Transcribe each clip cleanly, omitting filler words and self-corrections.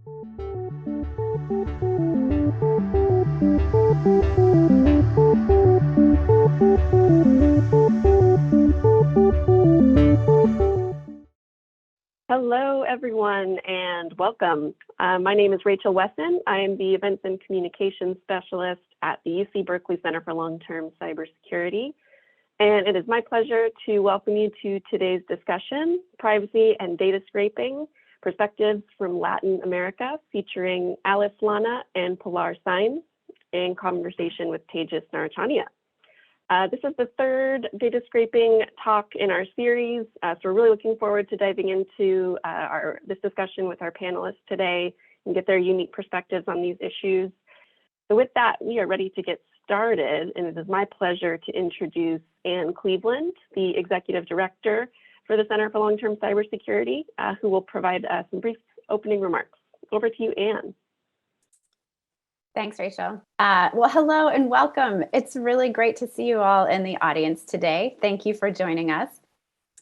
Hello, everyone, and welcome. My name is Rachel Wesson. I am the Events and Communications Specialist at the UC Berkeley Center for Long-Term Cybersecurity. And it is my pleasure to welcome you to today's discussion, Privacy and Data Scraping, Perspectives from Latin America, featuring Alice Lana and Pilar Saenz in conversation with Tejas Narechania. This is the third data scraping talk in our series, so we're really looking forward to diving into this discussion with our panelists today and get their unique perspectives on these issues. So with that, we are ready to get started, and it is my pleasure to introduce Anne Cleveland, the Executive Director for the Center for Long-Term Cybersecurity, who will provide some brief opening remarks. Over to you, Anne. Thanks, Rachel. Well, hello and welcome. It's really great to see you all in the audience today. Thank you for joining us.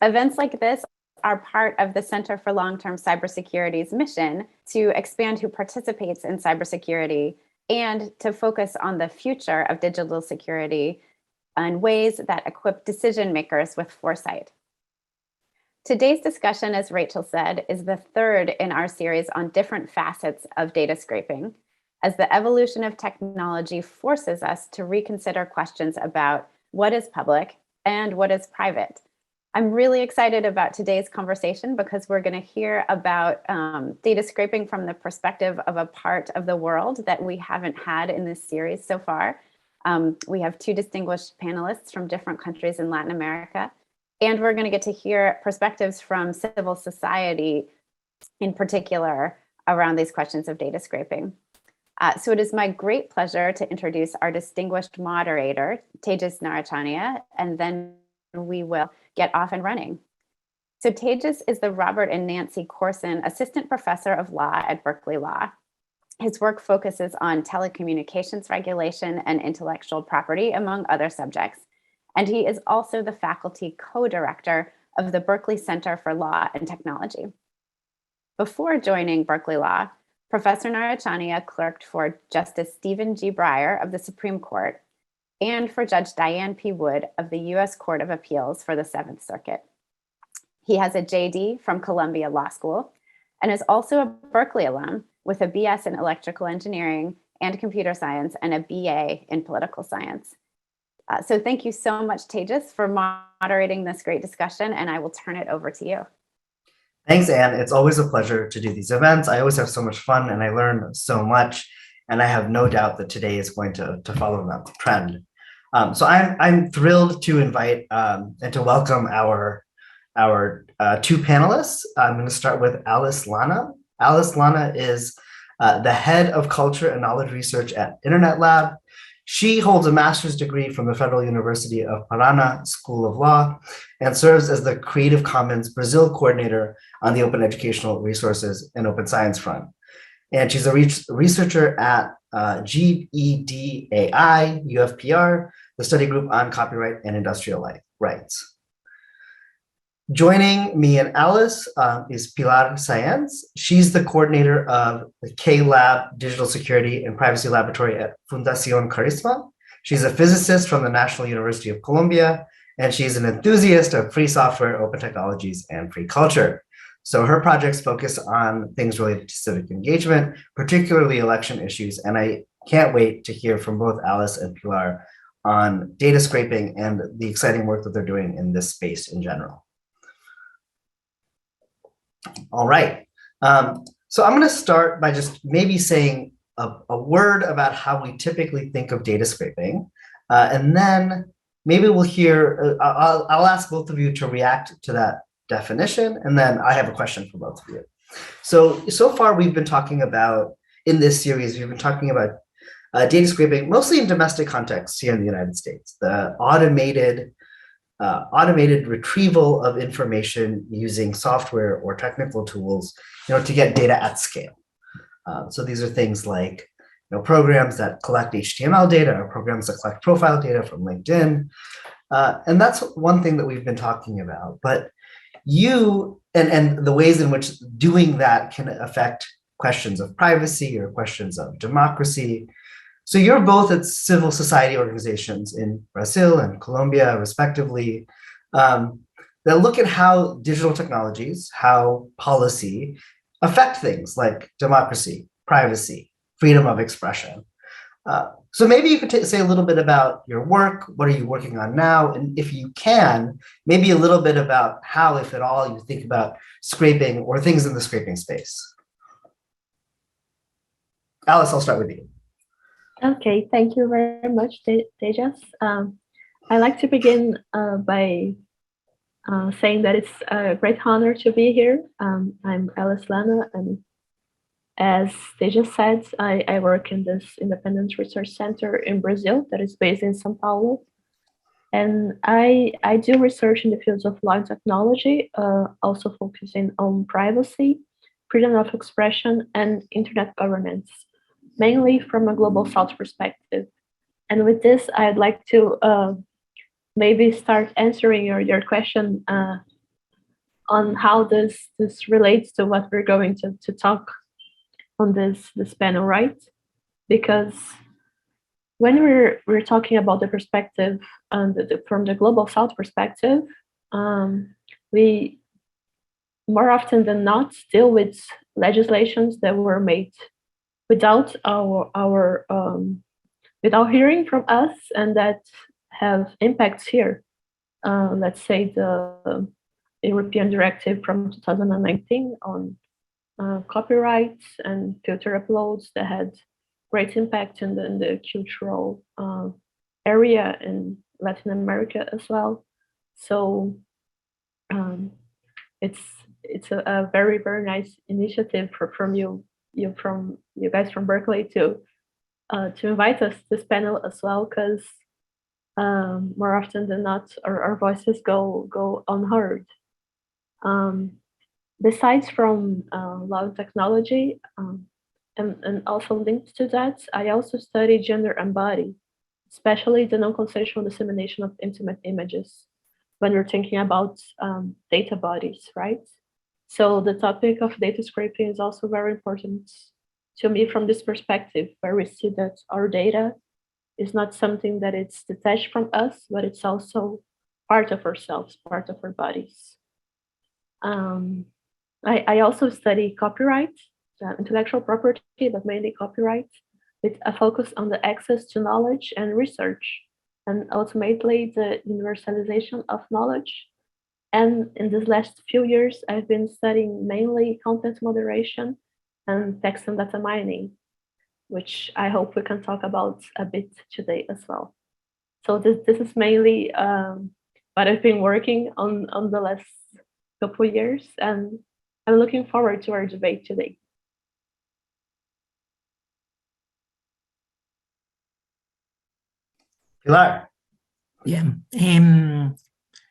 Events like this are part of the Center for Long-Term Cybersecurity's mission to expand who participates in cybersecurity and to focus on the future of digital security in ways that equip decision makers with foresight. Today's discussion, as Rachel said, is the third in our series on different facets of data scraping, as the evolution of technology forces us to reconsider questions about what is public and what is private. I'm really excited about today's conversation because we're going to hear about data scraping from the perspective of a part of the world that we haven't had in this series so far. We have two distinguished panelists from different countries in Latin America, and we're going to get to hear perspectives from civil society in particular around these questions of data scraping. So it is my great pleasure to introduce our distinguished moderator, Tejas Narechania, and then we will get off and running. So Tejas is the Robert and Nancy Corson Assistant Professor of Law at Berkeley Law. His work focuses on telecommunications regulation and intellectual property, among other subjects. And he is also the faculty co-director of the Berkeley Center for Law and Technology. Before joining Berkeley Law, Professor Narechania clerked for Justice Stephen G. Breyer of the Supreme Court and for Judge Diane P. Wood of the U.S. Court of Appeals for the Seventh Circuit. He has a JD from Columbia Law School and is also a Berkeley alum with a BS in electrical engineering and computer science and a BA in political science. So thank you so much, Tejas, for moderating this great discussion, and I will turn it over to you. Thanks, Anne. It's always a pleasure to do these events. I always have so much fun and I learn so much. And I have no doubt that today is going to follow that trend. So I'm thrilled to invite and to welcome our two panelists. I'm going to start with Alice Lana. Alice Lana is the head of culture and knowledge research at InternetLab. She holds a master's degree from the Federal University of Paraná School of Law and serves as the Creative Commons Brazil coordinator on the Open Educational Resources and Open Science Front. And she's a researcher at GEDAI, UFPR, the study group on copyright and industrial rights. Joining me and Alice is Pilar Saenz. She's the coordinator of the K-Lab Digital Security and Privacy Laboratory at Fundación Karisma. She's a physicist from the National University of Colombia, and she's an enthusiast of free software, open technologies, and free culture. So her projects focus on things related to civic engagement, particularly election issues, and I can't wait to hear from both Alice and Pilar on data scraping and the exciting work that they're doing in this space in general. All right, so I'm going to start by just maybe saying a word about how we typically think of data scraping, and then maybe we'll hear, I'll ask both of you to react to that definition, and then I have a question for both of you. So far we've been talking about, in this series, we've been talking about data scraping, mostly in domestic contexts here in the United States, the automated retrieval of information using software or technical tools, to get data at scale. So these are things like, programs that collect HTML data or programs that collect profile data from LinkedIn. And that's one thing that we've been talking about. But you and the ways in which doing that can affect questions of privacy or questions of democracy. So you're both at civil society organizations in Brazil and Colombia, respectively, that look at how digital technologies, how policy affect things like democracy, privacy, freedom of expression. So maybe you could say a little bit about your work. What are you working on now? And if you can, maybe a little bit about how, if at all, you think about scraping or things in the scraping space. Alice, I'll start with you. Okay, thank you very much, Tejas. I'd like to begin by saying that it's a great honor to be here. I'm Alice Lana, and as Tejas said, I work in this independent research center in Brazil that is based in São Paulo. And I do research in the fields of law and technology, also focusing on privacy, freedom of expression, and internet governance, mainly from a global south perspective. And with this, I'd like to maybe start answering your question on how this relates to what we're going to talk on this panel, right? Because when we're talking about the perspective from the global south perspective, we more often than not deal with legislations that were made without without hearing from us, and that have impacts here. Let's say the European directive from 2019 on copyrights and filter uploads that had great impact in the cultural area in Latin America as well. So it's a very, very nice initiative from you guys from Berkeley to invite us to this panel as well, because more often than not, our voices go unheard. Besides from law and technology, and also linked to that, I also study gender and body, especially the non-consensual dissemination of intimate images when we're thinking about data bodies, right? So the topic of data scraping is also very important to me from this perspective, where we see that our data is not something that it's detached from us, but it's also part of ourselves, part of our bodies. I also study copyright, intellectual property, but mainly copyright, with a focus on the access to knowledge and research, and ultimately the universalization of knowledge. And in these last few years, I've been studying mainly content moderation and text and data mining, which I hope we can talk about a bit today as well. So this is mainly what I've been working on the last couple of years, and I'm looking forward to our debate today. Pilar. Yeah.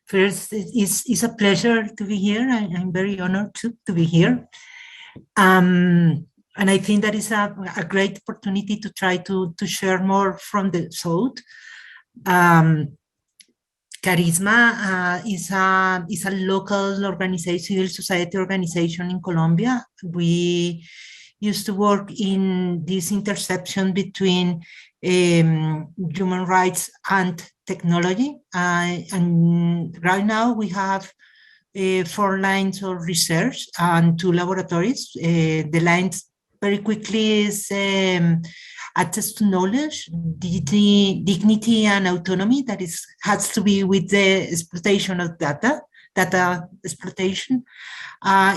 First, it's a pleasure to be here. I'm very honored to be here. And I think that is a great opportunity to try to share more from the South. Karisma is a local organization, civil society organization in Colombia. We used to work in this intersection between human rights and technology. And right now we have 4 lines of research and 2 laboratories. The lines very quickly is access to knowledge, dignity and autonomy, that has to be with the exploitation of data exploitation,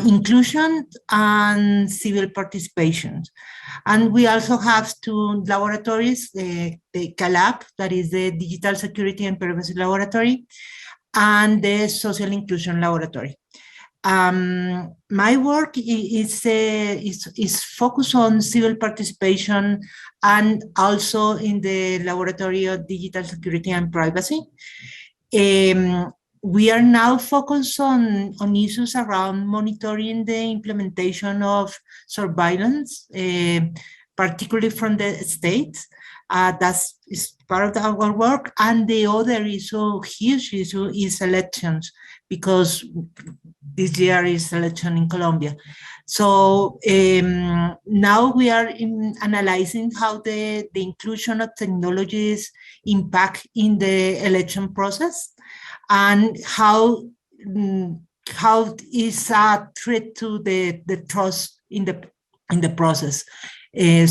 inclusion and civil participation. And we also have 2 laboratories, the CALAB, that is the Digital Security and Privacy Laboratory, and the Social Inclusion Laboratory. My work is focused on civil participation and also in the Laboratory of Digital Security and Privacy. We are now focused on issues around monitoring the implementation of surveillance, particularly from the states. That is part of our work. And the other issue, huge issue, is elections, because this year is election in Colombia. So now we are analyzing how the inclusion of technologies impact in the election process, and how is a threat to the trust in the process.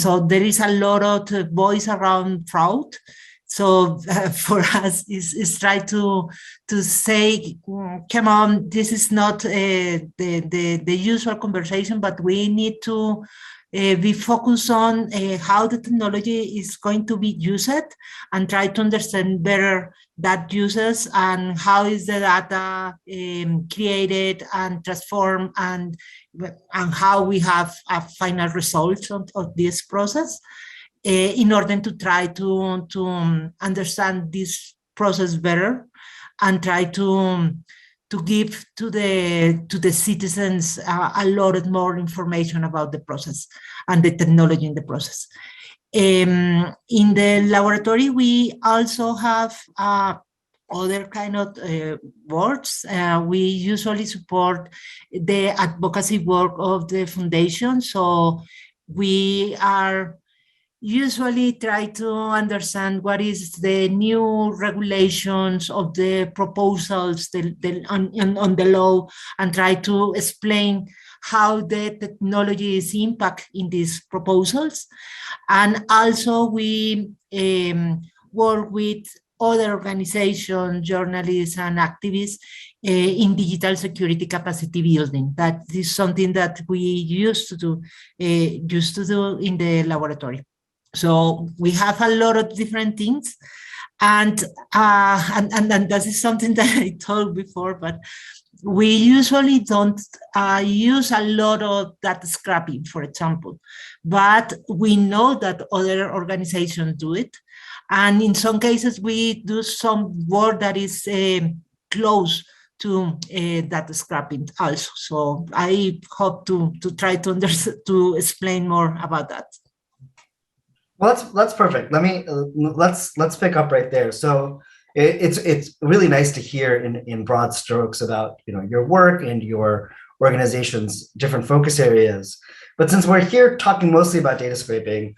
So there is a lot of voice around fraud. So for us, is try to say, come on, this is not the usual conversation, but we need to be focused on how the technology is going to be used, and try to understand better that uses and how is the data created and transformed, and how we have a final result of this process. In order to try to understand this process better, and try to give to the citizens a lot more information about the process and the technology in the process. In the laboratory, we also have other kind of works. We usually support the advocacy work of the foundation. So we are usually try to understand what is the new regulations of the proposals on the law, and try to explain how the technology is impact in these proposals. And also we work with other organizations, journalists and activists in digital security capacity building. That is something that we used to do in the laboratory. So we have a lot of different things, and that is something that I told before, but we usually don't use a lot of data scrapping, for example, but we know that other organizations do it. And in some cases, we do some work that is close to data scrapping also. So I hope to try to explain more about that. Well, that's perfect. Let's pick up right there. So it's really nice to hear in broad strokes about your work and your organization's different focus areas. But since we're here talking mostly about data scraping,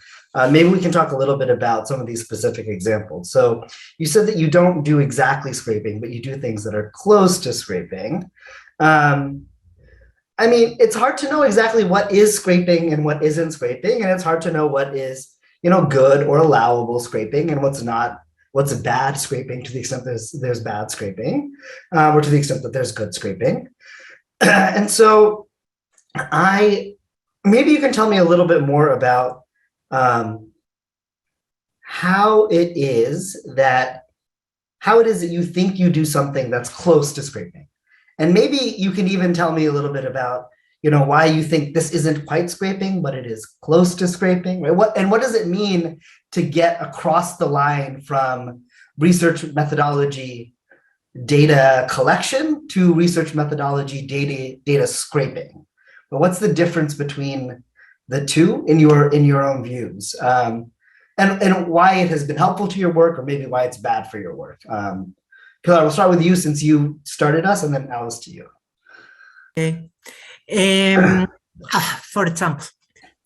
maybe we can talk a little bit about some of these specific examples. So you said that you don't do exactly scraping, but you do things that are close to scraping. I mean, it's hard to know exactly what is scraping and what isn't scraping, and it's hard to know what is good or allowable scraping and what's bad scraping, to the extent there's bad scraping, or to the extent that there's good scraping. And so maybe you can tell me a little bit more about how it is that you think you do something that's close to scraping. And maybe you can even tell me a little bit about why you think this isn't quite scraping, but it is close to scraping, right? What does it mean to get across the line from research methodology data collection to research methodology data scraping? But what's the difference between the two in your own views, and why it has been helpful to your work, or maybe why it's bad for your work? Pilar, we'll start with you since you started us, and then Alice to you. Okay. For example,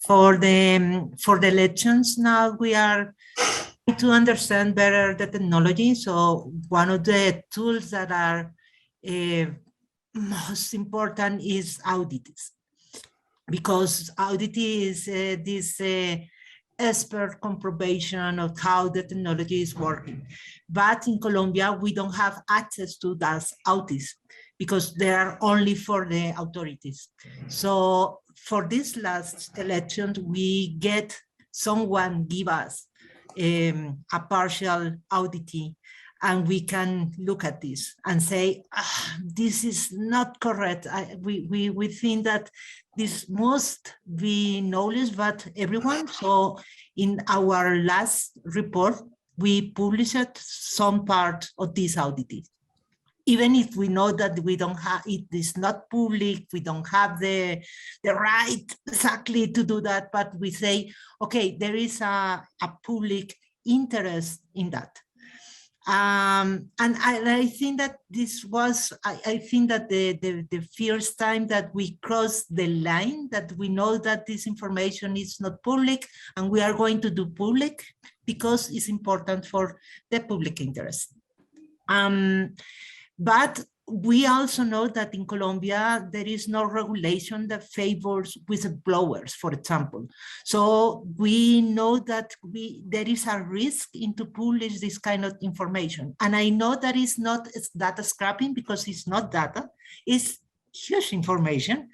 for the elections now, we are trying to understand better the technology. So one of the tools that are most important is audits, because audit is this expert comproval of how the technology is working. But in Colombia, we don't have access to those audits, because they are only for the authorities. So for this last election, we get someone give us a partial audit, and we can look at this and say, this is not correct. We think that this must be knowledge about everyone. So in our last report, we published some part of this audit. Even if we know that we don't have, it is not public, we don't have the right exactly to do that, but we say, okay, there is a public interest in that. And I think that this was, I think that the first time that we crossed the line, that we know that this information is not public and we are going to do public because it's important for the public interest. But we also know that in Colombia, there is no regulation that favors whistleblowers, for example. So we know that there is a risk to publish this kind of information. And I know that it's not data scrapping because it's not data, it's huge information.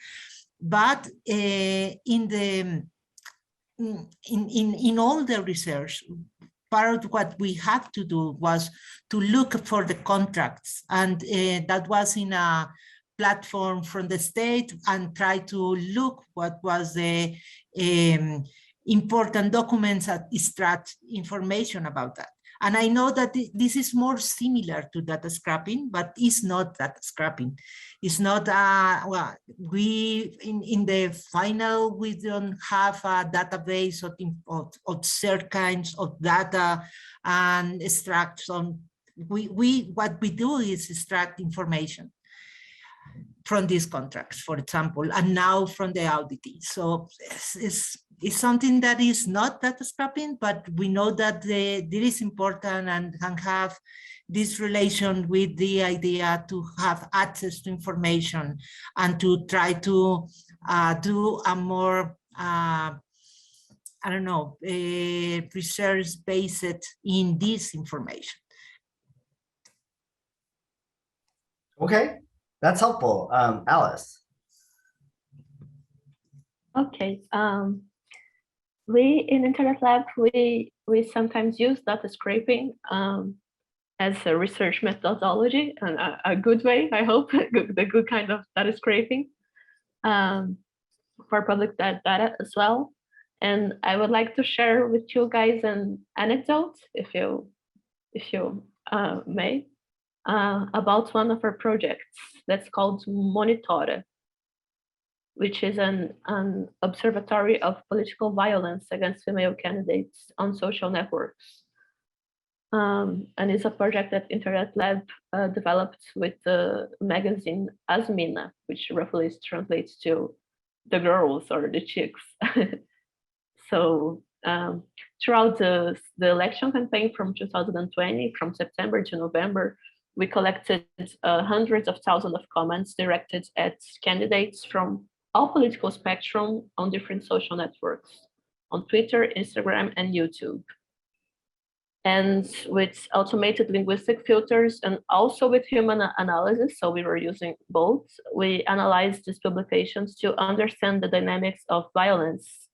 But in all the research, part of what we had to do was to look for the contracts, and that was in a platform from the state, and try to look what was the important documents that extract information about that. And I know that this is more similar to data scrapping, but it's not data scrapping. It's not, well, in the final, we don't have a database of certain kinds of data and extract some. What we do is extract information from these contracts, for example, and now from the audit. So it's something that is not data scrapping, but we know that it is important and can have this relation with the idea to have access to information and to try to do a more, I don't know, research based in this information. Okay, that's helpful. Alice. Okay. We in InternetLab, we sometimes use data scraping as a research methodology, and a good way, I hope, the good kind of data scraping for public data as well. And I would like to share with you guys an anecdote, if you may, about one of our projects that's called Monitora, which is an observatory of political violence against female candidates on social networks. And it's a project that InternetLab developed with the magazine Asmina, which roughly translates to the girls or the chicks. So throughout the election campaign from 2020, from September to November, we collected hundreds of thousands of comments directed at candidates from all political spectrum on different social networks, on Twitter, Instagram, and YouTube. And with automated linguistic filters and also with human analysis, so we were using both, we analyzed these publications to understand the dynamics of violence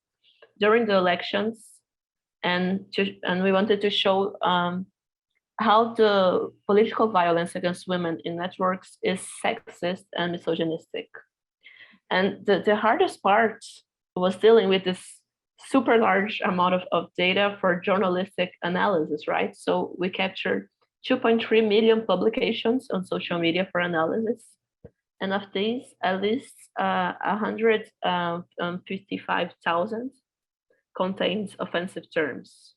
during the elections, and we wanted to show how the political violence against women in networks is sexist and misogynistic. And the hardest part was dealing with this super large amount of data for journalistic analysis, right? So we captured 2.3 million publications on social media for analysis. And of these, at least 155,000 contains offensive terms.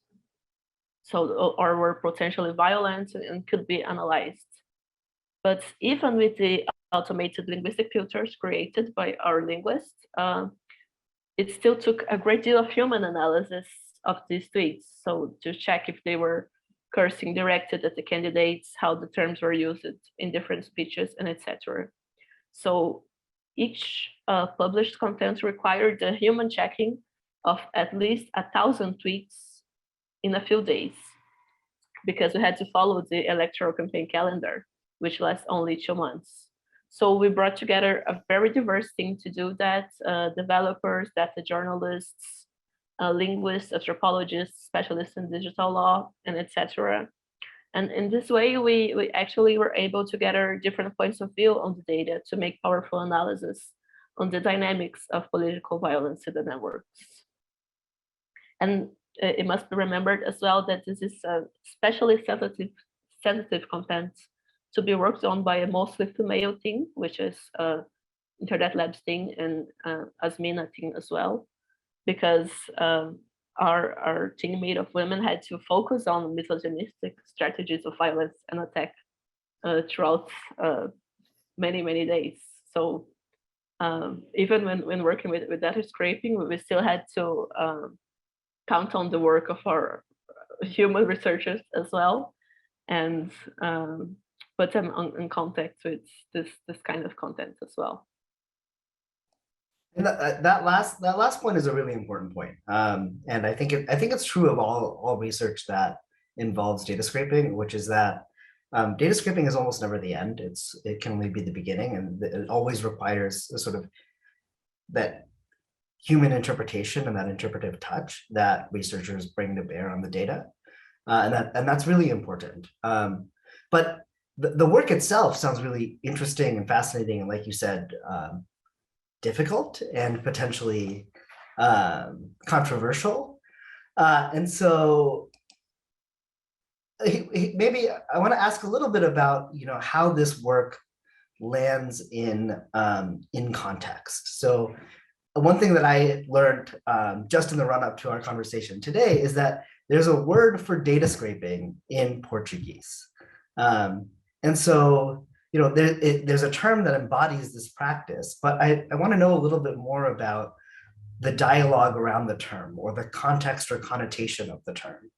So, or were potentially violent and could be analyzed. But even with the automated linguistic filters created by our linguists, it still took a great deal of human analysis of these tweets. So to check if they were cursing directed at the candidates, how the terms were used in different speeches, and etc. So each published content required the human checking of at least 1,000 tweets in a few days, because we had to follow the electoral campaign calendar, which lasts only 2 months. So we brought together a very diverse team to do that, developers, data journalists, linguists, anthropologists, specialists in digital law, and etc. And in this way, we actually were able to gather different points of view on the data to make powerful analysis on the dynamics of political violence in the networks. And it must be remembered as well that this is a especially sensitive content to be worked on by a mostly female team, which is InternetLab's team and Asmina team as well, because our teammate of women had to focus on misogynistic strategies of violence and attack throughout many days. So even when working with data scraping, we still had to count on the work of our human researchers as well, and put them in contact with this kind of content as well. And that last point is a really important point, and I think it's true of all research that involves data scraping, which is that data scraping is almost never the end. It can only be the beginning, and it always requires a sort of that human interpretation and that interpretive touch that researchers bring to bear on the data, and that's really important. But the work itself sounds really interesting and fascinating, and like you said, difficult and potentially controversial. And so maybe I want to ask a little bit about, how this work lands in context. So one thing that I learned just in the run up to our conversation today is that there's a word for data scraping in Portuguese. And so there's a term that embodies this practice, but I want to know a little bit more about the dialogue around the term, or the context or connotation of the term.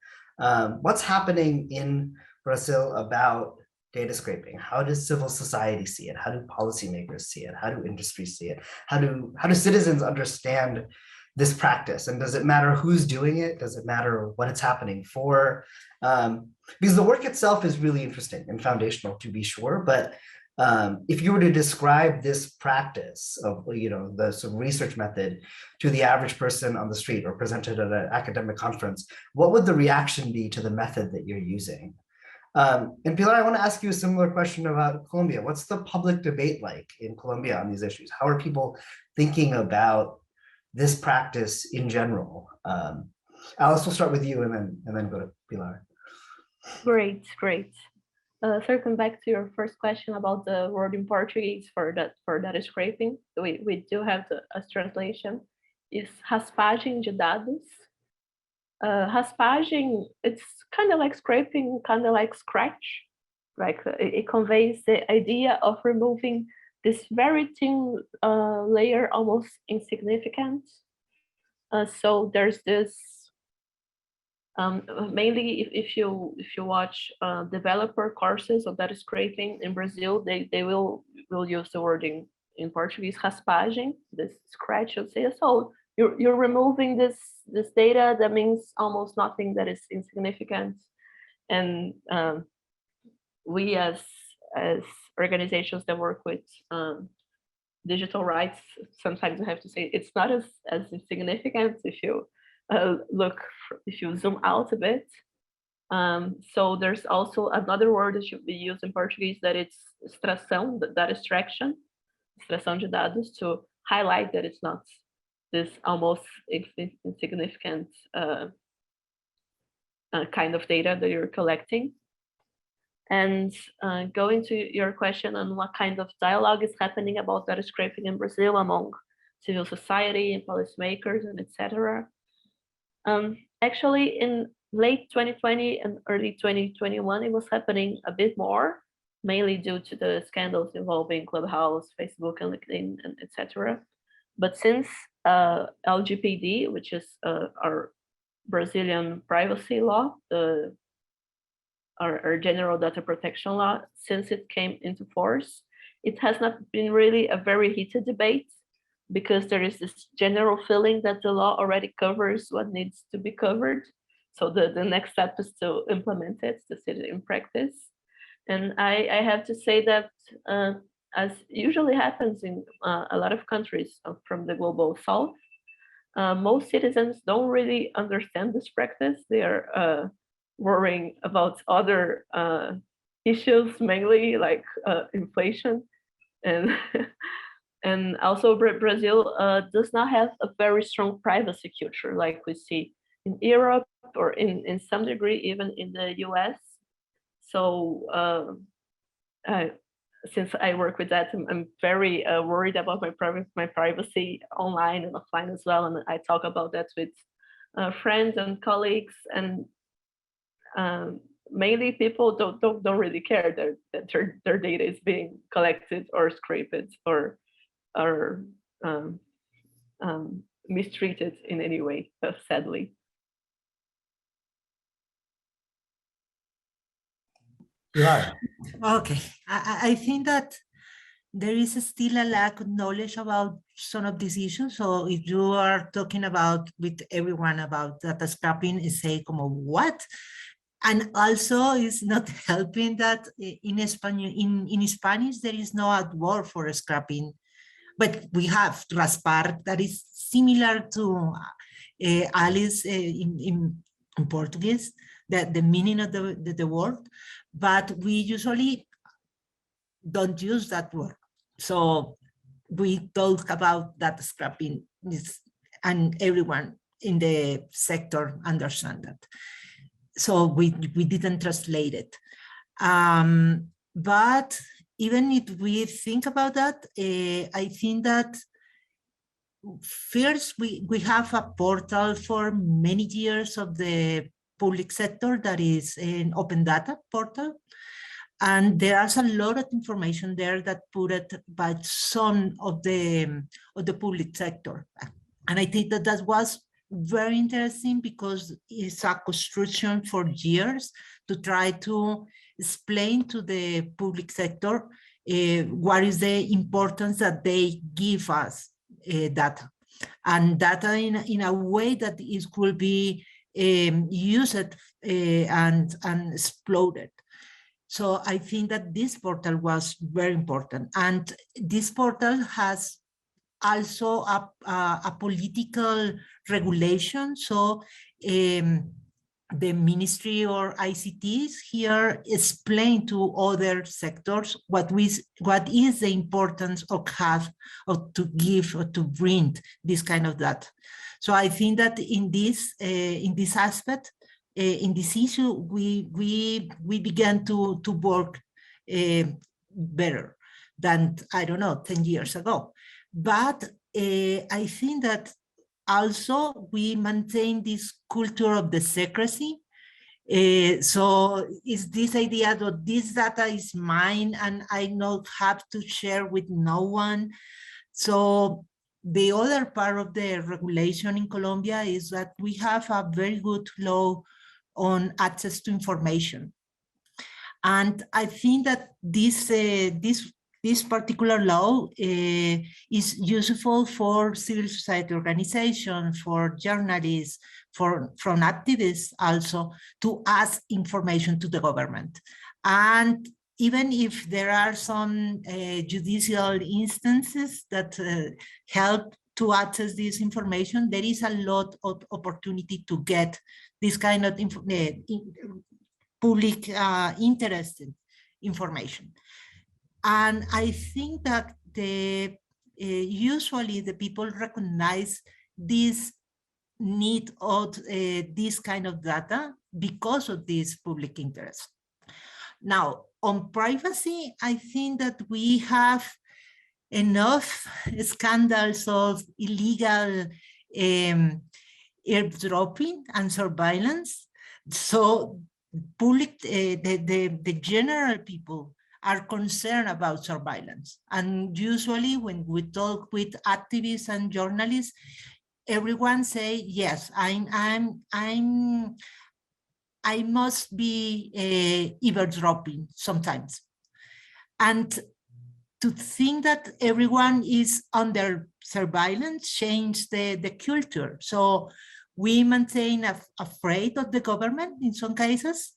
What's happening in Brazil about data scraping? How does civil society see it? How do policymakers see it? How do industries see it? How do citizens understand this practice? And does it matter who's doing it? Does it matter what it's happening for? Because the work itself is really interesting and foundational, to be sure, but if you were to describe this practice of the sort of research method to the average person on the street, or presented at an academic conference, what would the reaction be to the method that you're using? And Pilar, I want to ask you a similar question about Colombia. What's the public debate like in Colombia on these issues? How are people thinking about this practice in general? Alice, we'll start with you and then go to Pilar. Great. Circling back to your first question about the word in Portuguese for data scraping, we do have a translation. Is raspagem de dados. Raspagem, it's kind of like scraping, kind of like scratch. Like it conveys the idea of removing this very thin layer, almost insignificant. So there's this. Mainly, if you watch developer courses of data scraping in Brazil, they will use the word in Portuguese, raspagem, this scratch. You'll say, so you're removing this data that means almost nothing, that is insignificant, and we as organizations that work with digital rights, sometimes we have to say it's not as insignificant if you if you zoom out a bit. So there's also another word that should be used in Portuguese, that it's extração, that extraction de dados, to highlight that it's not this almost insignificant kind of data that you're collecting. And going to your question on what kind of dialogue is happening about data scraping in Brazil among civil society and policymakers and etc. Actually, in late 2020 and early 2021, it was happening a bit more, mainly due to the scandals involving Clubhouse, Facebook, and LinkedIn, and etc. But since LGPD, which is our Brazilian privacy law, our general data protection law, since it came into force, it has not been really a very heated debate, because there is this general feeling that the law already covers what needs to be covered. So the next step is to implement it, to see it in practice. And I have to say that, as usually happens in a lot of countries from the global south, most citizens don't really understand this practice. They are worrying about other issues, mainly like inflation. And and also Brazil does not have a very strong privacy culture like we see in Europe, or in some degree even in the US. So since I work with that, I'm very worried about my privacy online and offline as well. And I talk about that with friends and colleagues, and mainly people don't really care that their data is being collected or scraped or mistreated in any way, sadly. Pilar. Okay, I think that there is still a lack of knowledge about some of these issues. So if you are talking about with everyone about data scrapping, is say, como what? And also it's not helping that in Spanish, there is no word for scrapping, but we have raspar that is similar to Alice in Portuguese, the meaning of the word, but we usually don't use that word. So we talk about data scrapping, and everyone in the sector understand that. So we didn't translate it. But even if we think about that, I think that first we have a portal for many years of the public sector that is an open data portal. And there's a lot of information there that put it by some of the public sector. And I think that was very interesting because it's a construction for years to try to explain to the public sector what is the importance that they give us data, and data in a way that it will be used and exploited. So I think that this portal was very important, and this portal has also a political regulation. So the ministry or ICTs here explain to other sectors what is the importance of have or to give or to bring this kind of data. So I think that in this aspect, in this issue, we began to work better than, I don't know, 10 years ago. But I think that also we maintain this culture of the secrecy. So it's this idea that this data is mine and I not have to share with no one. So the other part of the regulation in Colombia is that we have a very good law on access to information. And I think that this particular law is useful for civil society organizations, for journalists, from activists also, to ask information to the government. And even if there are some judicial instances that help to access this information, there is a lot of opportunity to get this kind of public interested information. And I think that usually the people recognize this need of this kind of data because of this public interest. Now, on privacy, I think that we have enough scandals of illegal airdropping and surveillance. So public, the general people are concerned about surveillance. And usually when we talk with activists and journalists, everyone say, yes, I must be eavesdropping sometimes. And to think that everyone is under surveillance change the culture. So we maintain afraid of the government in some cases.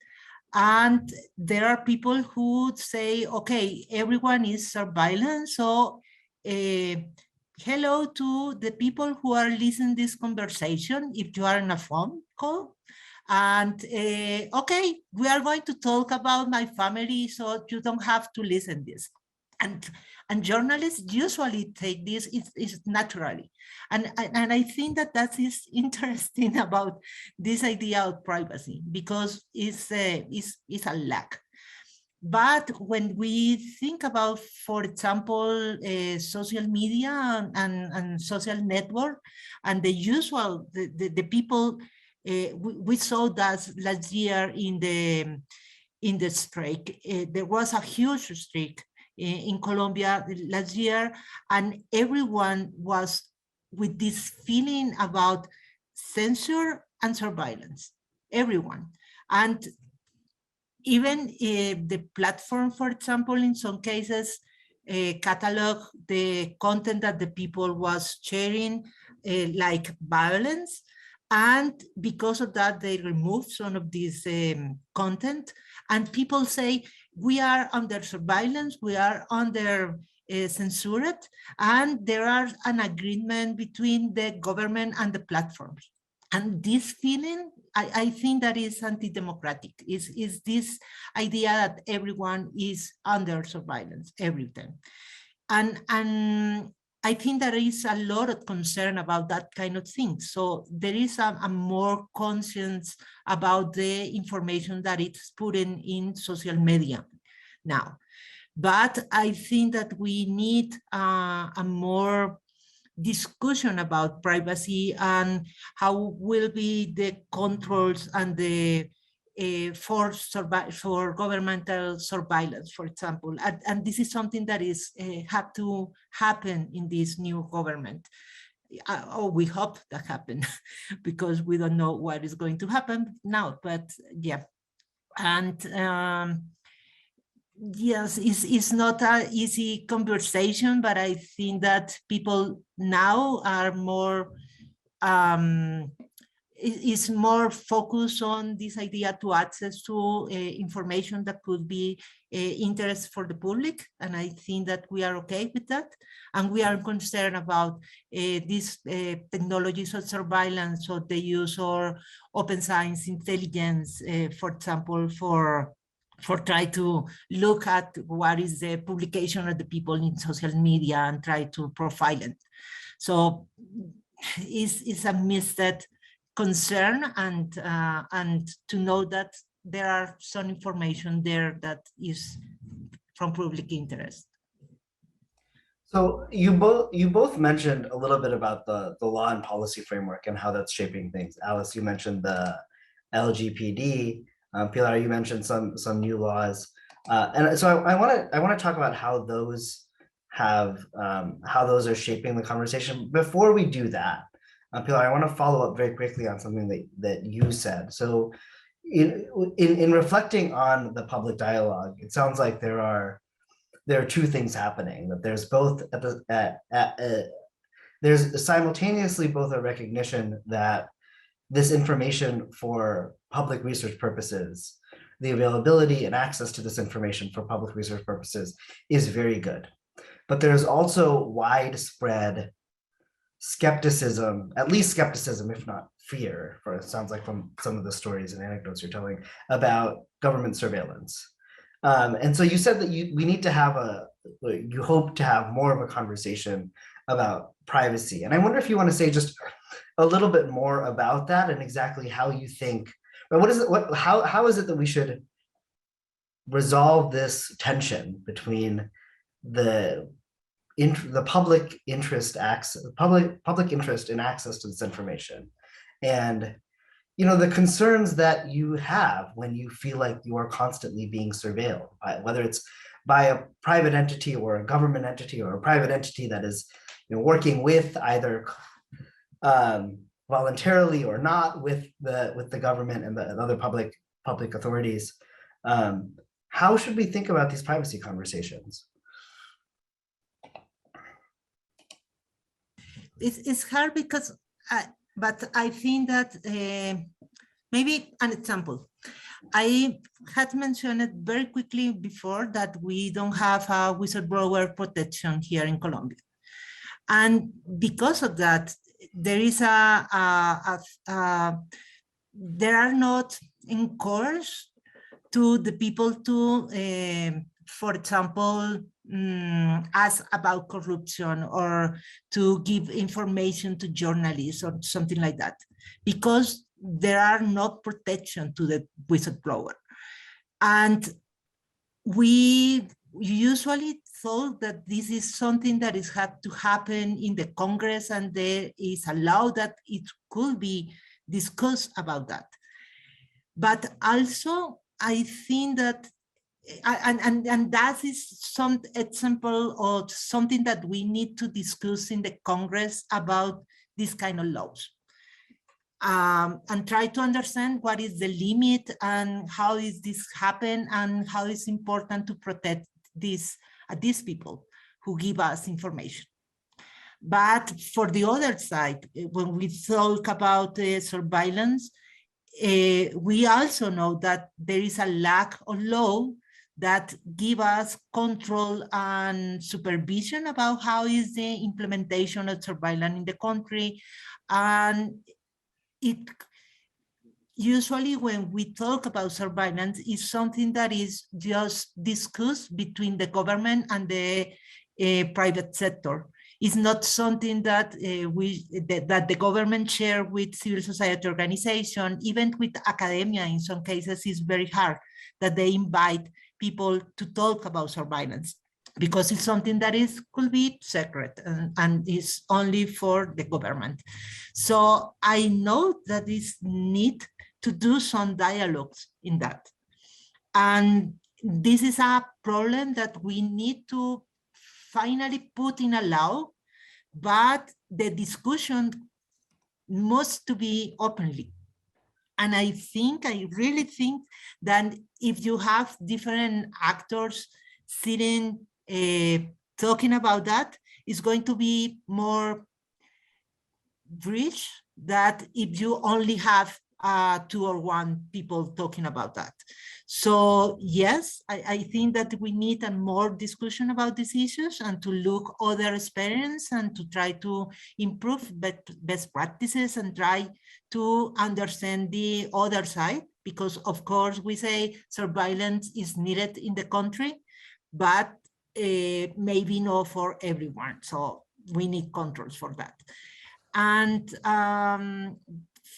And there are people who say, okay, everyone is surveillance. So hello to the people who are listening to this conversation, if you are on a phone call. And okay, we are going to talk about my family, so you don't have to listen to this. And journalists usually take this is naturally. And I think that is interesting about this idea of privacy, because it's a lack. But when we think about, for example, social media and social network and the usual, the people, we saw that last year in the strike. There was a huge strike in Colombia last year, and everyone was with this feeling about censure and surveillance, everyone. And even the platform, for example, in some cases, catalog the content that the people was sharing, like violence. And because of that, they removed some of this content. And people say, we are under surveillance, we are under censored, and there are an agreement between the government and the platforms. And this feeling, I think that is anti-democratic, is this idea that everyone is under surveillance every time. And I think there is a lot of concern about that kind of thing. So there is a more conscience about the information that it's put in social media now. But I think that we need a more discussion about privacy and how will be the controls and the for governmental surveillance, for example. And this is something that is have to happen in this new government. We hope that happen because we don't know what is going to happen now, but yeah. And yes, it's not an easy conversation, but I think that people now are more, is more focused on this idea to access to information that could be interest for the public. And I think that we are okay with that. And we are concerned about these technologies of surveillance or the use of open science intelligence, for example, for try to look at what is the publication of the people in social media and try to profile it. So it's a misted concern, and to know that there are some information there that is from public interest. So you both mentioned a little bit about the law and policy framework and how that's shaping things. Alice, you mentioned the LGPD. Pilar, you mentioned some new laws, and so I want to talk about how those are shaping the conversation. Before we do that, Pilar, I want to follow up very quickly on something that you said. So, in reflecting on the public dialogue, it sounds like there are two things happening. That there's both there's simultaneously both a recognition that this information for public research purposes, the availability and access to this information for public research purposes is very good. But there's also widespread skepticism, at least skepticism, if not fear, for it sounds like from some of the stories and anecdotes you're telling about government surveillance. And so you said that we need to have you hope to have more of a conversation about privacy. And I wonder if you want to say just a little bit more about that and exactly how you think, or how is it that we should resolve this tension between the public interest in access to this information and the concerns that you have when you feel like you are constantly being surveilled, whether it's by a private entity or a government entity or a private entity that is working with either voluntarily or not with the government and other public authorities. How should we think about these privacy conversations? It's hard because, but I think that maybe an example. I had mentioned it very quickly before that we don't have a whistleblower protection here in Colombia. And because of that, there is there are not encouraged to the people to, for example, ask about corruption or to give information to journalists or something like that, because there are no protection to the whistleblower. And we usually thought that this is something that is had to happen in the Congress, and there is allowed that it could be discussed about that. But also, I think that, and that is some example of something that we need to discuss in the Congress about this kind of laws. And try to understand what is the limit and how is this happen and how it's important to protect these people who give us information. But for the other side, when we talk about surveillance, we also know that there is a lack of law that give us control and supervision about how is the implementation of surveillance in the country. And it usually, when we talk about surveillance, is something that is just discussed between the government and the private sector. It's not something that that the government share with civil society organization, even with academia. In some cases, it's very hard that they invite people to talk about surveillance, because it's something that could be secret and is only for the government. So I know that is need to do some dialogues in that. And this is a problem that we need to finally put in a law, but the discussion must to be openly. And I really think that if you have different actors sitting, talking about that, it's going to be more rich than if you only have 2 or 1 people talking about that. So yes, I think that we need a more discussion about these issues and to look other experience and to try to improve best practices and try to understand the other side, because of course we say surveillance is needed in the country, but maybe not for everyone. So we need controls for that. And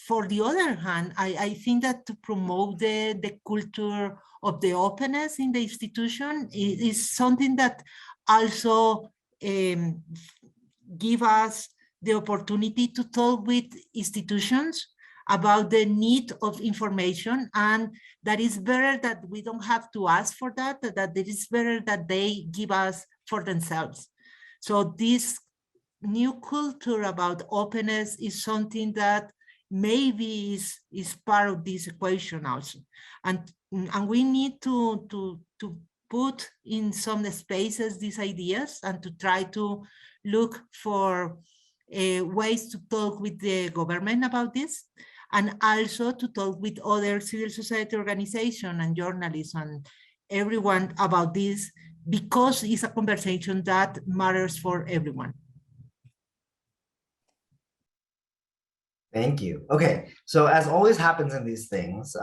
for the other hand, I think that to promote the culture of the openness in the institution is something that also give us the opportunity to talk with institutions about the need of information, and that is better that we don't have to ask for that it is better that they give us for themselves. So this new culture about openness is something that maybe is part of this equation also. And we need to put in some spaces these ideas and to try to look for ways to talk with the government about this, and also to talk with other civil society organizations and journalists and everyone about this, because it's a conversation that matters for everyone. Thank you. Okay, so as always happens in these things,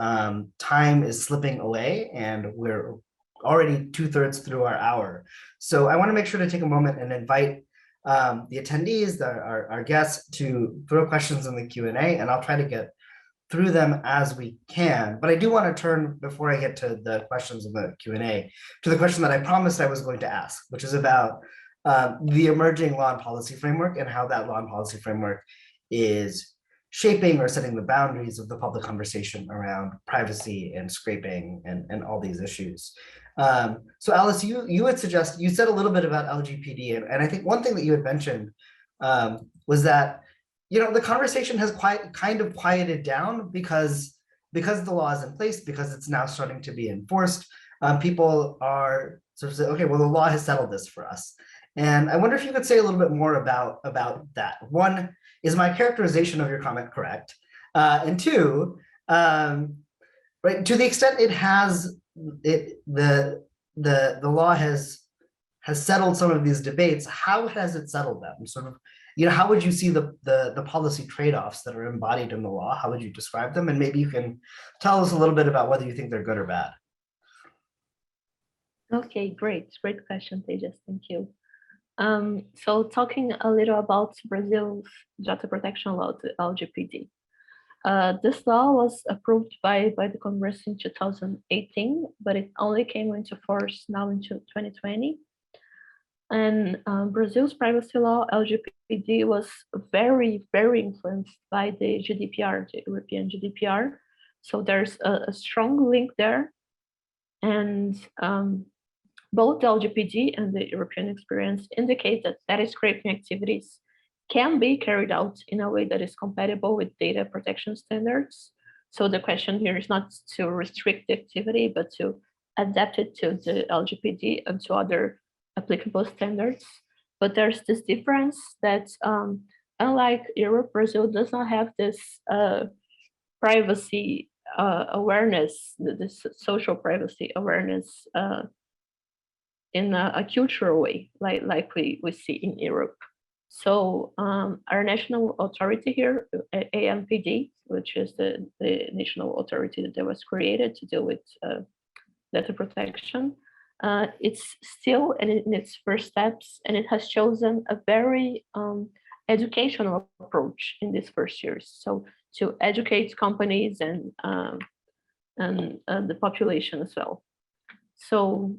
time is slipping away and we're already 2/3 through our hour. So I want to make sure to take a moment and invite the attendees, our guests, to throw questions in the Q&A, and I'll try to get through them as we can. But I do want to turn, before I get to the questions in the Q&A, to the question that I promised I was going to ask, which is about the emerging law and policy framework and how that law and policy framework is shaping or setting the boundaries of the public conversation around privacy and scraping and all these issues. So Alice, you would suggest, you said a little bit about LGPD, and I think one thing that you had mentioned was that, you know, the conversation has kind of quieted down because the law is in place, because it's now starting to be enforced. People are sort of saying, okay, well, the law has settled this for us. And I wonder if you could say a little bit more about that. One, is my characterization of your comment correct? And two, right, to the extent it has, the law has settled some of these debates, how has it settled them? Sort of, you know, how would you see the policy trade-offs that are embodied in the law? How would you describe them? And maybe you can tell us a little bit about whether you think they're good or bad. Okay, great question, Tejas, thank you. So talking a little about Brazil's data protection law, the LGPD. This law was approved by the Congress in 2018, but it only came into force now in 2020. And Brazil's privacy law, LGPD, was very, very influenced by the GDPR, the European GDPR. So there's a strong link there. And both the LGPD and the European experience indicate that data scraping activities can be carried out in a way that is compatible with data protection standards. So the question here is not to restrict the activity, but to adapt it to the LGPD and to other applicable standards. But there's this difference that unlike Europe, Brazil does not have this privacy awareness, this social privacy awareness in a cultural way, like we see in Europe. So our national authority here, AMPD, which is the national authority that was created to deal with data protection, it's still in its first steps, and it has chosen a very educational approach in these first years. So to educate companies and the population as well. So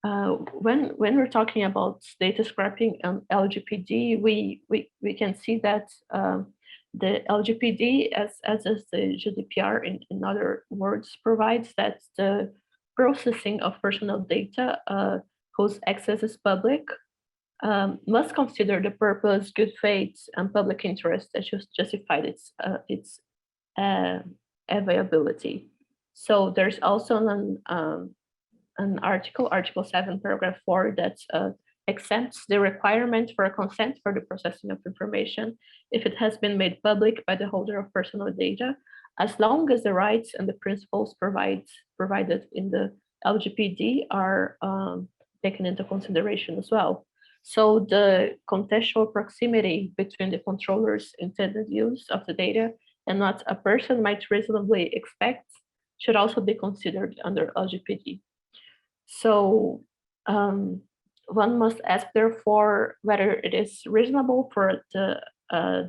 when we're talking about data scraping and LGPD, we can see that the LGPD, as is the GDPR in other words, provides that the processing of personal data whose access is public must consider the purpose, good faith, and public interest that justified its availability. So there's also an article 7, paragraph 4, that exempts the requirement for a consent for the processing of information if it has been made public by the holder of personal data, as long as the rights and the principles provided in the LGPD are taken into consideration as well. So the contextual proximity between the controller's intended use of the data and what a person might reasonably expect should also be considered under LGPD. So one must ask, therefore, whether it is reasonable for the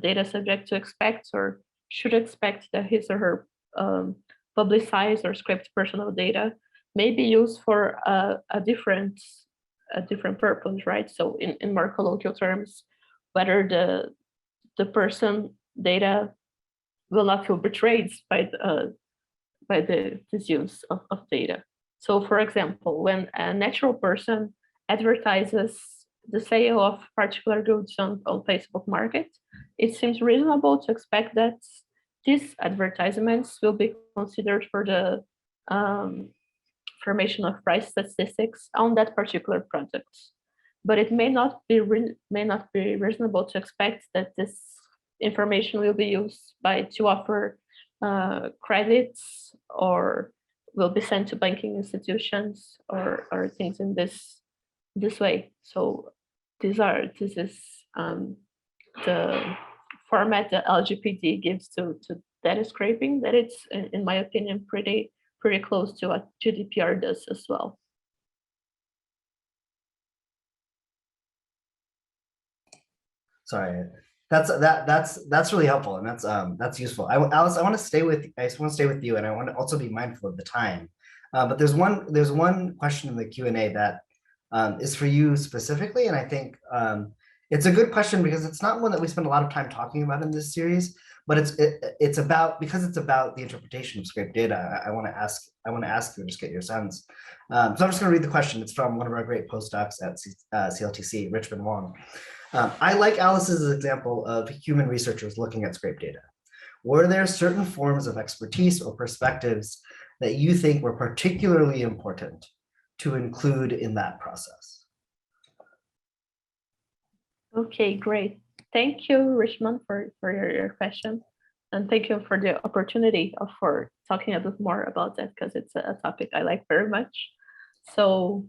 data subject to expect or should expect that his or her publicized or scraped personal data may be used for a different purpose, right? So in more colloquial terms, whether the person data will not feel betrayed by this use of data. So, for example, when a natural person advertises the sale of particular goods on Facebook Market, it seems reasonable to expect that these advertisements will be considered for the formation of price statistics on that particular product. But it may not be reasonable to expect that this information will be used to offer credits or will be sent to banking institutions or things in this way. So this is the format that LGPD gives to data scraping, that it's, in my opinion, pretty close to what GDPR does as well. Sorry, that's really helpful, and that's useful. Alice, I want to stay with you, and I want to also be mindful of the time. But there's one question in the Q&A that is for you specifically, and I think it's a good question because it's not one that we spend a lot of time talking about in this series, but it's about the interpretation of scraped data. I want to ask you and just get your sense. So I'm just going to read the question. It's from one of our great postdocs at CLTC, Richmond Wong. I like Alice's example of human researchers looking at scraped data. Were there certain forms of expertise or perspectives that you think were particularly important to include in that process? Okay, great. Thank you, Richmond, for your question. And thank you for the opportunity for talking a bit more about that, because it's a topic I like very much. So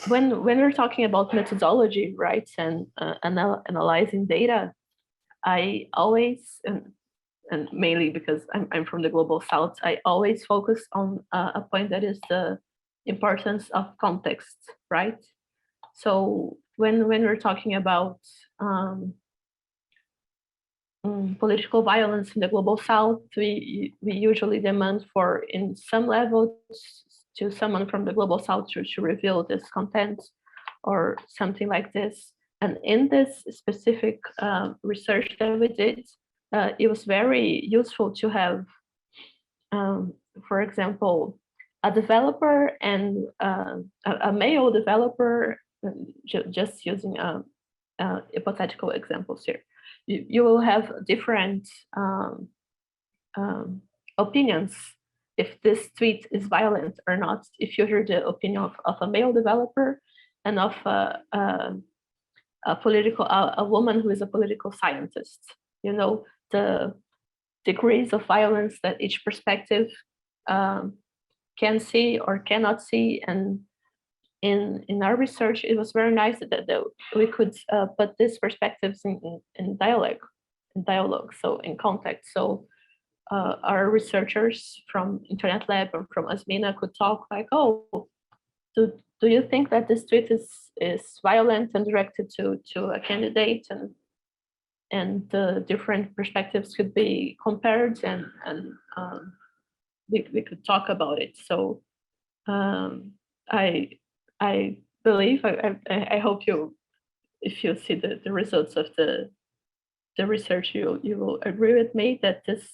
when we're talking about methodology, right, and analyzing data, I always, and mainly because I'm from the Global South, I always focus on a point that is the importance of context, right? So when we're talking about political violence in the global south, we usually demand for, in some levels, to someone from the global south to reveal this content or something like this. And in this specific research that we did, it was very useful to have, for example, a developer and a male developer, just using hypothetical examples here. You will have different opinions if this tweet is violent or not, if you hear the opinion of a male developer and of a woman who is a political scientist. You know, the degrees of violence that each perspective can see or cannot see. And in our research, it was very nice that we could put these perspectives in dialogue, so in context. So our researchers from InternetLab and from Asmina could talk like, oh, do you think that this tweet is violent and directed to a candidate, and the different perspectives could be compared, and we could talk about it. So I believe, I hope if you see the results of the research, you will agree with me that this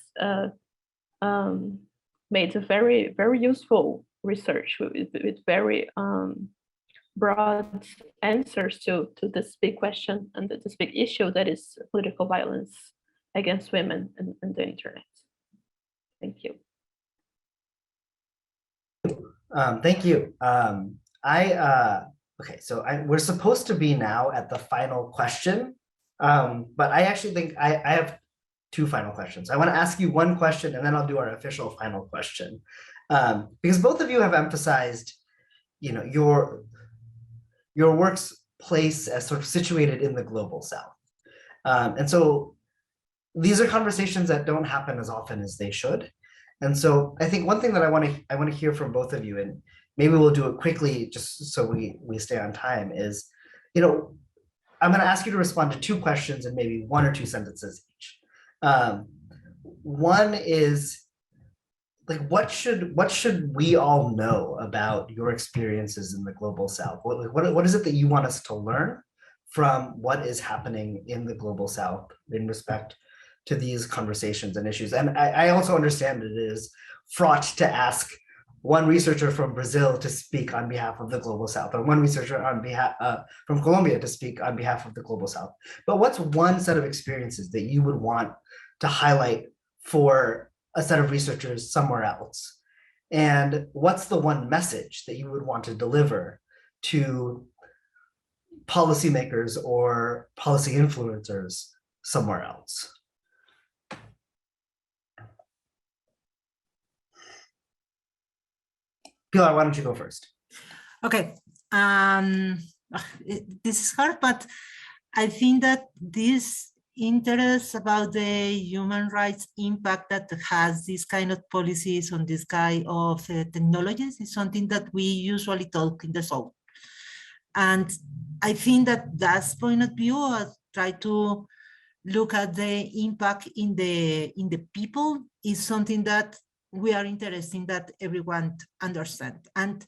made a very, very useful research with very broad answers to this big question and this big issue that is political violence against women in the internet. Thank you. Thank you. Okay, so we're supposed to be now at the final question, but I actually think I have two final questions. I want to ask you one question, and then I'll do our official final question, because both of you have emphasized, you know, your work's place as sort of situated in the global south, and so these are conversations that don't happen as often as they should. And so I think one thing that I want to hear from both of you, and maybe we'll do it quickly just so we stay on time, is, you know, I'm going to ask you to respond to two questions in maybe one or two sentences each. One is, like, what should we all know about your experiences in the global south? What is it that you want us to learn from what is happening in the global south in respect to these conversations and issues? And I also understand that it is fraught to ask one researcher from Brazil to speak on behalf of the global south, or one researcher on behalf from Colombia to speak on behalf of the global south. But what's one set of experiences that you would want to highlight for a set of researchers somewhere else? And what's the one message that you would want to deliver to policymakers or policy influencers somewhere else? Pilar, why don't you go first? Okay. This is hard, but I think that this interest about the human rights impact that has this kind of policies on this kind of technologies is something that we usually talk in the South. And I think that that's point of view, I try to look at the impact in the people is something that we are interested in, that everyone understand. And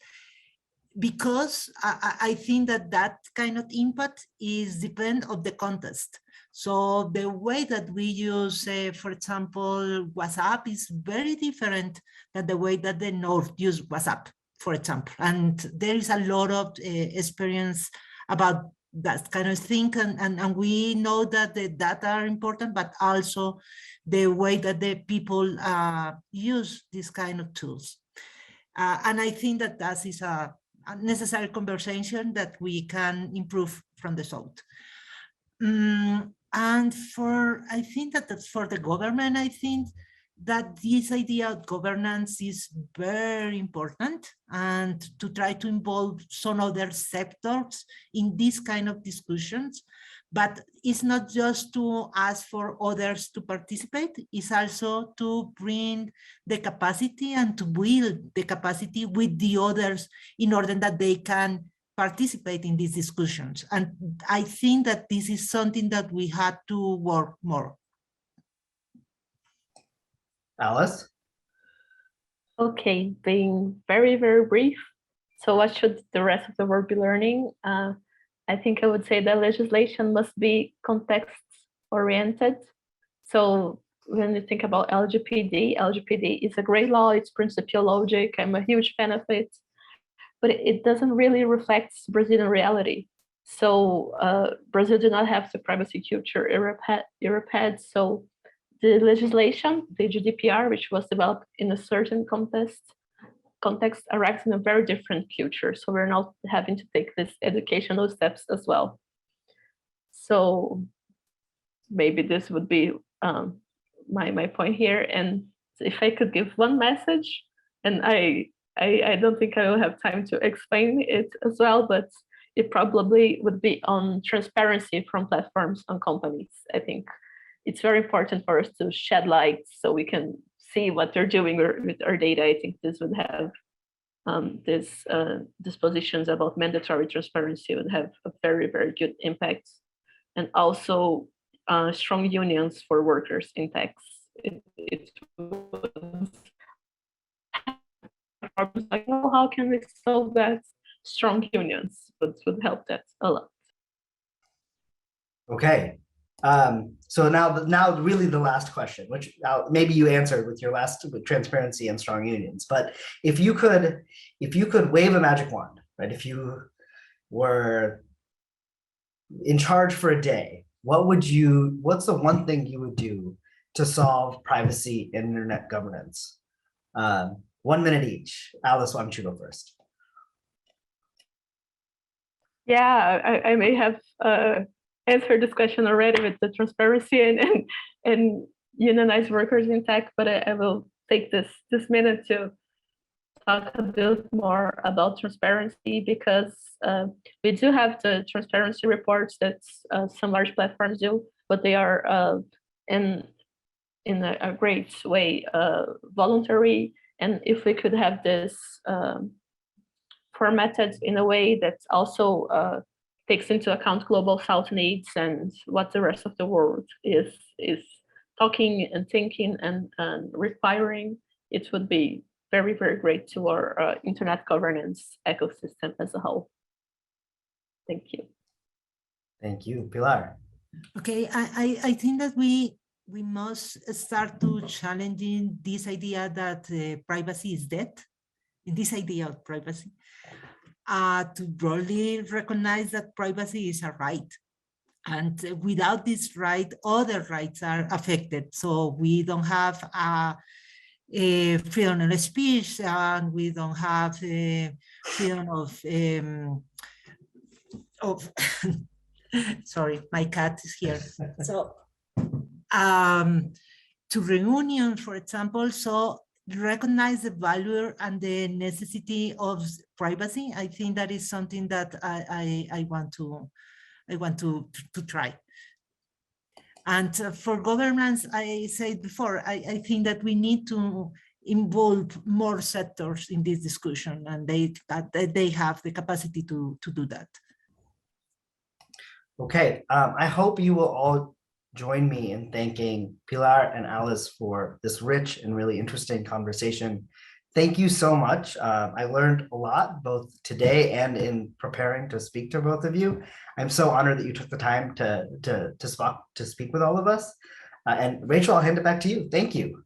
because I think that kind of impact is depend on the context. So the way that we use, for example, WhatsApp is very different than the way that the North use WhatsApp, for example. And there is a lot of experience about that kind of thing. And we know that the data are important, but also the way that the people use this kind of tools. And I think that that is a necessary conversation that we can improve from the South. And I think that for the government, I think that this idea of governance is very important, and to try to involve some other sectors in this kind of discussions. But it's not just to ask for others to participate, it's also to bring the capacity and to build the capacity with the others in order that they can participate in these discussions. And I think that this is something that we had to work more. Alice? Okay, being very, very brief. So what should the rest of the world be learning? I think I would say that legislation must be context-oriented. So when you think about LGPD is a great law, it's principial logic, I'm a huge fan of it, but it doesn't really reflect Brazilian reality. So Brazil did not have the privacy culture Europe had. So the legislation, the GDPR, which was developed in a certain context arrives in a very different future. So we're not having to take these educational steps as well. So maybe this would be my point here. And if I could give one message, and I don't think I will have time to explain it as well, but it probably would be on transparency from platforms and companies. I think it's very important for us to shed light so we can see what they're doing with our data. I think this would have these dispositions about mandatory transparency would have a very, very good impact. And also strong unions for workers in tech. It would like, well, how can we solve that? Strong unions would help that a lot. Okay. So now really the last question, which maybe you answered with your last with transparency and strong unions, but if you could wave a magic wand, right? If you were in charge for a day, what's the one thing you would do to solve privacy and internet governance? 1 minute each. Alice, why don't you go first? Yeah, I may have answered this question already with the transparency and unionized workers in tech, but I will take this minute to talk a bit more about transparency, because we do have the transparency reports that some large platforms do, but they are in a great way voluntary. And if we could have this formatted in a way that also takes into account global South needs and what the rest of the world is talking and thinking and requiring, it would be very, very great to our internet governance ecosystem as a whole. Thank you. Thank you, Pilar. Okay, I think that we must start to challenging this idea that privacy is dead, in this idea of privacy, to broadly recognize that privacy is a right. And without this right, other rights are affected. So we don't have freedom of speech, and we don't have freedom of sorry, my cat is here. So to reunion, for example, so recognize the value and the necessity of privacy. I think that is something that I want to try. And for governance, I said before, I think that we need to involve more sectors in this discussion, and they have the capacity to do that. Okay, I hope you will all join me in thanking Pilar and Alice for this rich and really interesting conversation. Thank you so much. I learned a lot both today and in preparing to speak to both of you. I'm so honored that you took the time to speak with all of us. And Rachel, I'll hand it back to you. Thank you.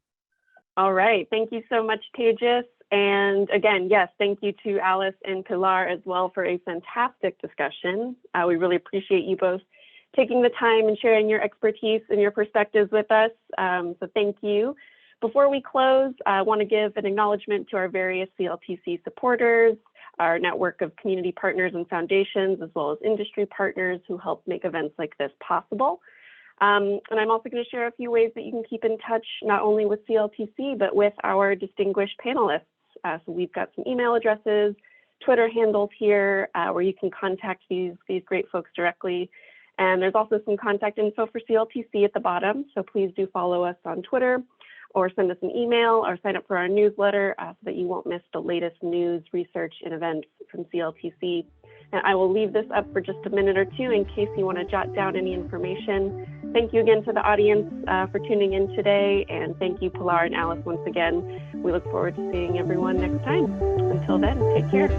All right. Thank you so much, Tejas. And again, yes, thank you to Alice and Pilar as well for a fantastic discussion. We really appreciate you both taking the time and sharing your expertise and your perspectives with us. So thank you. Before we close, I want to give an acknowledgement to our various CLTC supporters, our network of community partners and foundations, as well as industry partners who help make events like this possible. And I'm also going to share a few ways that you can keep in touch, not only with CLTC, but with our distinguished panelists. So we've got some email addresses, Twitter handles here, where you can contact these great folks directly. And there's also some contact info for CLTC at the bottom. So please do follow us on Twitter or send us an email or sign up for our newsletter so that you won't miss the latest news, research, and events from CLTC. And I will leave this up for just a minute or two in case you want to jot down any information. Thank you again to the audience for tuning in today. And thank you, Pilar and Alice, once again. We look forward to seeing everyone next time. Until then, take care.